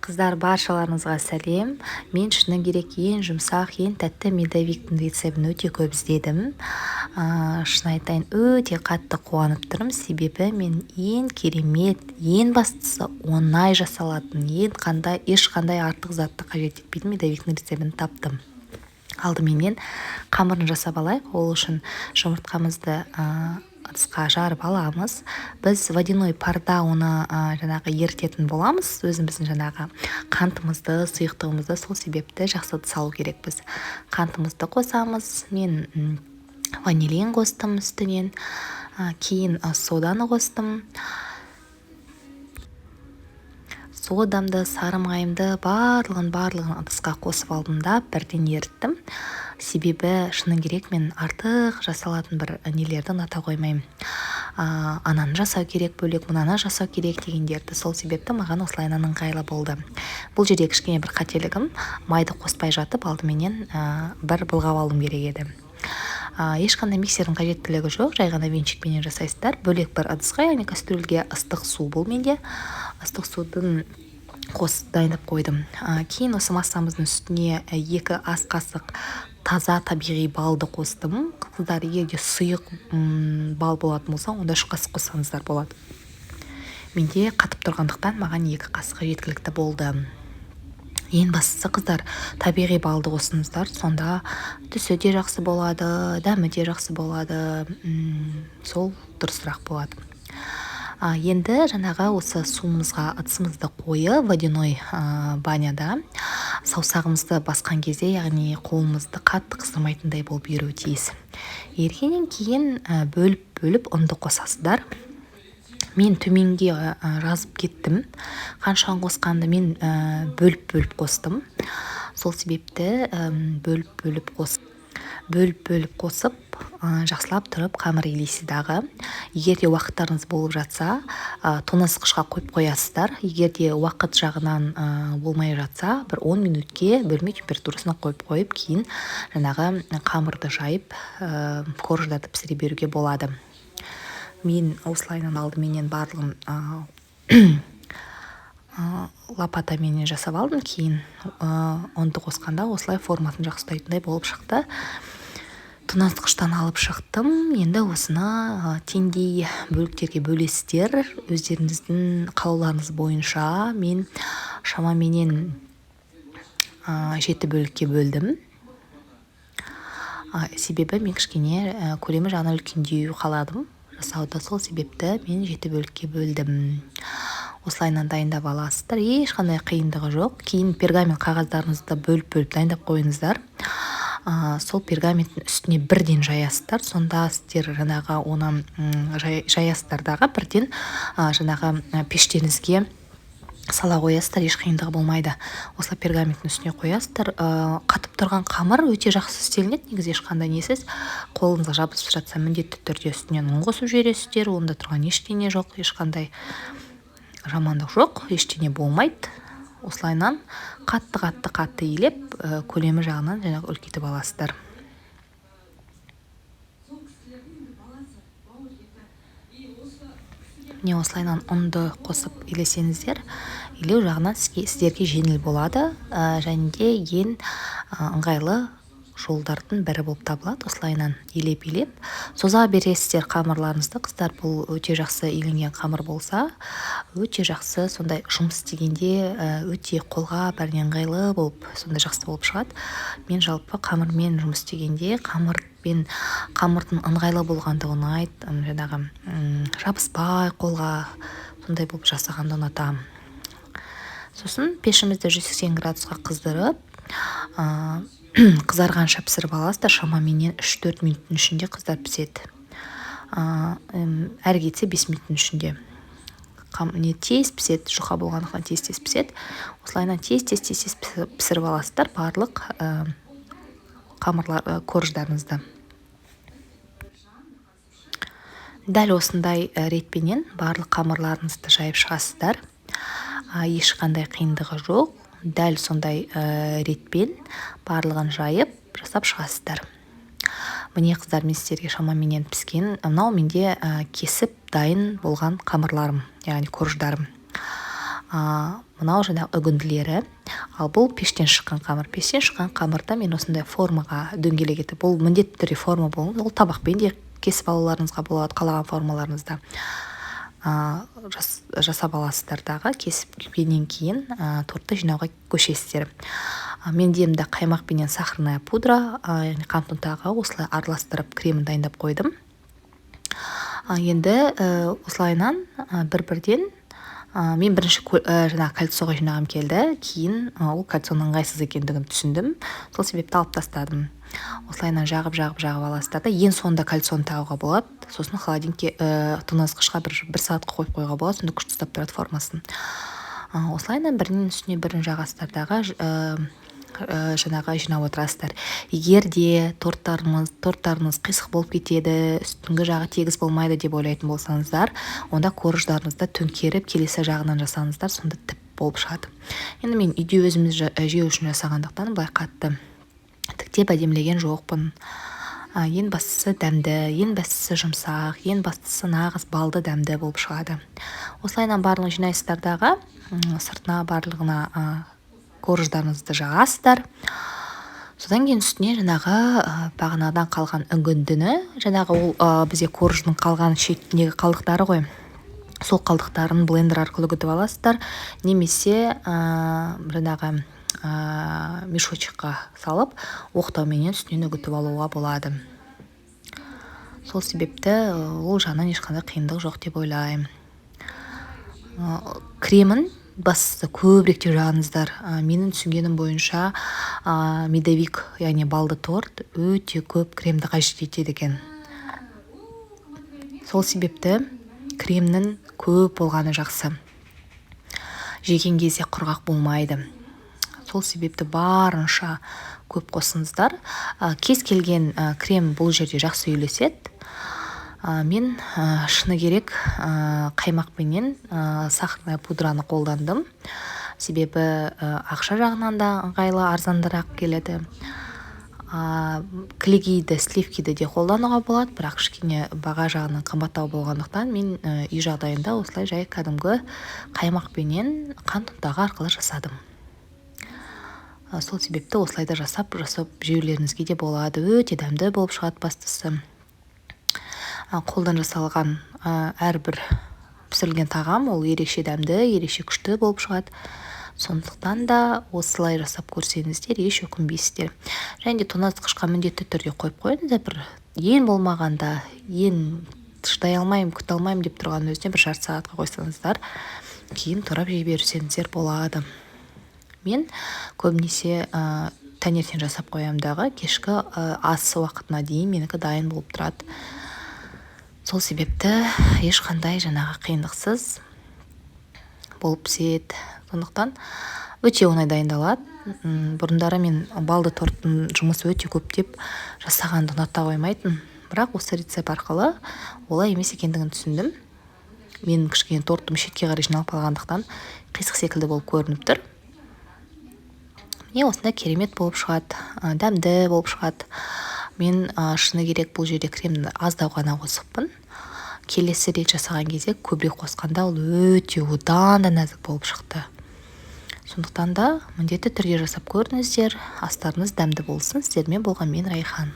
Қыздар, баршаларыңызға сәлем. Мен шыны керек ең жұмсақ, ең тәтті медовиктің рецебін өте көп іздедім. Шын айтайын, өте қатты қуанып тұрмын, себебі мен ең керемет, ең бастысы оңай жасалатын, ешқандай артық затты қажет етпейтін медовиктің рецебін таптым. Алдыменен қамырын жасап алайық. Ол үшін жұмыртқамызды ыдысқа жарып аламыз. Біз водяной парда оны жаңағы ерітетін боламыз. Өзіміздің жаңағы қантымызды, сұйықтығымызды сол себепті жақсы салу керекпіз. Қантымызды қосамыз. Мен ванилин қостым үстінен. Кейін соданы қостым. Содамды, сарымайымды барлығын ыдысқа қосып алдым да бірден еріттім. Себебі шыны керек мен артық жасалатын бір нелерді ұната қоймаймын. Ананы жасау керек бөлек, мынаны жасау керек дегендерді. Сол себепті маған осылайынан ыңғайлы болды. Бұл жерде кішкене бір қателігім, майды қоспай жатып алдыменен бір былғап алуым керек еді. Ешқандай миксердің қажеттілігі жоқ, жай ғана венчикпенен жасайсыздар. Бөлек бір ыдысқа, яғни кастрюльге ыстық су бұл менде. Ыстық судың дайындап қойдым. Кейін осы массамыздың үстіне 2 ас қасық таза табиғи балды қостым. Қыздар, егерде сұйық бал болатын болса, онда 3 қасық қоссаңыздар болады. Менде қатып тұрғандықтан маған 2 қасық жеткілікті болды. Ең бастысы, қыздар, табиғи балды қосыңыздар, сонда түсі де жақсы болады, дәмі де жақсы болады, сол дұрысырақ болады. Енді жаңағы осы суымызға ыдысымызды қойып, водяной баняда саусағымызды басқан кезде, яғни қолымызды қатты қыздырмайтындай болып еруі тиіс. Ергеннен кейін бөліп ұнды қосасыздар. Мен төменге жазып кеттім. Қаншаң қосқанды мен бөліп қостым. Сол себепті бөліп қосып, жақсылап тұрып қамыр илейсіз дағы. Егерде уақыттарыңыз болып жатса, тоңазытқышқа қойып қоясыздар. Егерде уақыт жағынан болмай жатса, бір 10 минутке бөлме температурасына қойып, кейін жаңағы қамырды жайып, корждатып пісіре беруге болады. Мен осылайынан алдыменен барлығын лопатамен жасап алдым. Кейін ұнды қосқанда осылай формасын жақсы ұстайтындай болып шықты. Тоңазытқыштан алып шықтым. Енді осыны теңдей бөліктерге бөлесіздер. Өздеріңіздің қалауларыңыз бойынша мен шамаменен 7 бөлікке бөлдім. Себебі мен кішкене көлемі жағынан үлкендеу қаладым жасауды, сол себепті мен 7 бөлікке бөлдім. Осылайынан дайындап аласыздар, ешқандай қиындығы жоқ. Кейін пергамент қағаздарыңызды бөліп дайындап қойыңыздар. Сол пергаменттің үстіне бірден жаясыздар. Сонда сіздер жаңағы оны жаясыздардағы бірден жаңағы пештеріңізге сала қоясыздар, еш қиындығы болмайды. Осылай пергаменттің үстіне қоясыздар. Қатып тұрған қамыр өте жақсы істелінеді. Негізі ешқандай несіз қолыңызға жабысып жатса, міндетті түрде үстінен ұн қосып жібересіздер. Онда тұрған ештеңе жоқ, ешқандай жамандық жоқ, ештеңе болмайды. Осылайынан қатты илеп, көлемі жағынан жаңағы үлкейтіп аласыздар. Не осылайынан ұнды қосып илесеңіздер, илеу жағынан сіздерге жеңіл болады, және де ең ыңғайлы жолдардың бірі болып табылады. Осылайынан илеп соза бересіздер қамырларыңызды. Қыздар, бұл өте жақсы иленген қамыр болса, өте жақсы, сондай жұмыс істегенде өте қолға бәріне ыңғайлы болып, сондай жақсы болып шығады. Мен жалпы қамырмен жұмыс істегенде қамырдың ыңғайлы болғанды ұнайды, жаңағы жабыспай қолға сондай болып жасағанды ұнатамын. Сосын пешімізді 180 градусқа қыздырып, қызарғанша пісіріп аласыздар. Шамаменен 3-4 минуттың ішінде қыздар піседі. Әрі кетсе 5 минуттың ішінде. Тез піседі, жұқа болғандықтан тез піседі. Осылайынан тез пісіріп аласыздар барлық қамырлар корждарыңызды. Дәл осындай ретпенен барлық қамырларыңызды жайып шығасыздар. Ешқандай қиындығы жоқ. Дәл сондай ретпен барлығын жайып жасап шығасыздар. Міне қыздар, мен сіздерге шамаменен піскен, мынау менде кесіп дайын болған қамырларым, яғни корждарым. мынау жаңағы үгінділері. Ал бұл пештен шыққан қамыр. Пештен шыққан қамырда мен осындай формаға дөңгелек етіп, бұл міндетті түрде форма болуы, ол табақпен де кесіп алуларыңызға болады, қалаған формаларыңызда жасап аласыздар дағы. Кескеннен кейін тортты жинауға көшесіздер. Мен демді қаймақ пенен сахарная пудра, яғни қант ұнтағы осылай араластырып кремін дайындап қойдым. Енді осылайынан бір-бірден мен бірінші жаңағы кольцоға жинағым келді. Кейін ол кольцоның ыңғайсыз екендігін түсіндім. Сол себепті алып тастадым. Осылайынан жағып аласыздар да, ең соңында кольцоны тағуға болады. Сосын холодильникке тоңазытқышқа бір сағатқа қойып қоюға болады. Сонда күшті ұстап тұрады формасын. Осылайынан бірінің үстіне бірін жағасыздар дағы жаңағы жинап отырасыздар. Егер де торттарыңыз қисық болып кетеді, үстіңгі жағы тегіс болмайды деп ойлайтын болсаңыздар, онда корждарыңызды төңкеріп келесі жағынан жасаңыздар, сонда тіп болып шығады. Енді мен үйде өзіміз жеу үшін жасағандықтан былай қатты тіктеп әдемілеген жоқпын. Ең бастысы дәмді, ең бастысы жұмсақ, ең бастысы нағыз балды дәмді болып шығады. Осылайынан барлығын жинайсыздар дағы, сыртына барлығына корждарыңызды жағасыздар. Содан кейін үстіне жаңағы бағанадан қалған үгіндіні, жаңағы ол бізде корждың қалған шетіндегі қалдықтары ғой. Сол қалдықтарын блендер арқылы үгітіп аласыздар, немесе жаңағы мешочекқа салып оқтауменен үстінен үгітіп алуға болады. Сол себепті ол жағынан ешқандай қиындық жоқ деп ойлаймын. Кремін бастысы көбіректе жағыңыздар. Менің түсінгенім бойынша медовик, яғни балды торт өте көп кремді қажет етеді екен. Сол себепті кремнің көп болғаны жақсы. Жеген кезде құрғақ болмайды. Сол себепті барынша көп қосыңыздар. Кез келген крем бұл жерде жақсы үйлеседі. Мен шыны керек қаймақпенен сахарная пудраны қолдандым. Себебі ақша жағынан да ыңғайлы, арзандырақ келеді. Кілегейді, сливкиді де қолдануға болады, бірақ кішкене баға жағынан қымбаттау болғандықтан мен үй жағдайында осылай жай кәдімгі қаймақпенен қант ұнтағы арқылы жасадым. Сол себепті осылайда жасап жеулеріңізге де болады. Өте дәмді болып шығады бастысы. Қолдан жасалған әрбір пісірілген тағам ол ерекше дәмді, ерекше күшті болып шығады. Сондықтан да осылай жасап көрсеңіздер еш өкінбейсіздер. Және де тоңазытқышқа міндетті түрде қойып қойыңыздар. Бір ең болмағанда, ең шыдай алмаймын, күте алмаймын деп тұрған өзіне бір жарты сағатқа қойсаңыздар, кейін турап жей берсеңіздер болады. Мен көбінесе таңертең жасап қоямдағы, кешкі ас уақытына дейін менікі дайын болып тұрады. Сол себепті ешқандай жаңағы қиындықсыз болып піседі. Сондықтан өте оңай дайындалады. Бұрындары мен балды торттың жұмысы өте көп деп жасағанды ұната қоймайтын. Бірақ осы рецепт арқылы олай емес екендігін түсіндім. Мен кішкене торттым шетке қарай жиналып қалғандықтан қисық секілді болып көрініп тұр. Міне осындай керемет болып шығады, дәмді болып шығады. Мен шыны керек бұл жерде кремді аздау ғана қосыппын. Келесі рет жасаған кезде көбірек қосқанда ол өте одан да нәзік болып шықты. Сондықтан да міндетті түрде жасап көріңіздер. Астарыңыз дәмді болсын. Сіздермен болған мен Райхан.